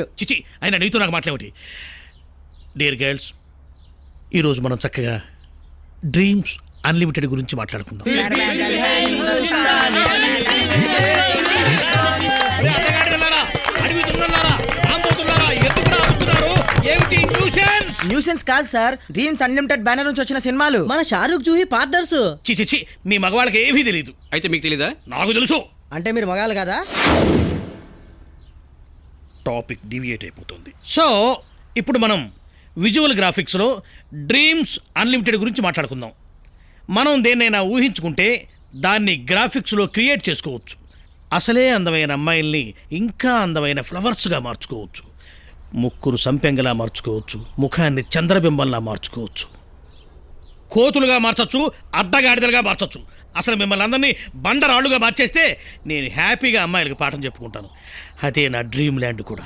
చిచి అయినా నీతో నాకు మాట్లాడేటి. డియర్ గర్ల్స్, ఈరోజు మనం చక్కగా డ్రీమ్స్ అన్లిమిటెడ్ గురించి మాట్లాడుకుందాం. న్యూసెన్స్ కాదు సార్, డ్రీమ్స్ అన్లిమిటెడ్ బ్యానర్ నుంచి వచ్చిన సినిమాలు. మన షారూక్ జూహీ పార్ట్నర్స్. చిచి మీ మగవాళ్ళకి ఏమీ తెలియదు. అయితే మీకు తెలీదా? నాకు తెలుసు. అంటే మీరు మగాలు కదా? టాపిక్ డివియేట్ అయిపోతుంది. సో ఇప్పుడు మనం విజువల్ గ్రాఫిక్స్లో డ్రీమ్స్ అన్లిమిటెడ్ గురించి మాట్లాడుకుందాం. మనం దేన్నైనా ఊహించుకుంటే దాన్ని గ్రాఫిక్స్లో క్రియేట్ చేసుకోవచ్చు. అసలే అందమైన అమ్మాయిల్ని ఇంకా అందమైన ఫ్లవర్స్గా మార్చుకోవచ్చు. ముక్కును సంపెంగలా మార్చుకోవచ్చు. ముఖాన్ని చంద్రబింబంలా మార్చుకోవచ్చు. కోతులుగా మార్చచ్చు, అడ్డగాడిదలుగా మార్చచ్చు. అసలు మిమ్మల్ని అందరినీ బండరాళ్ళుగా మార్చేస్తే నేను హ్యాపీగా అమ్మాయిలకు పాఠం చెప్పుకుంటాను. అదే నా డ్రీమ్ ల్యాండ్ కూడా.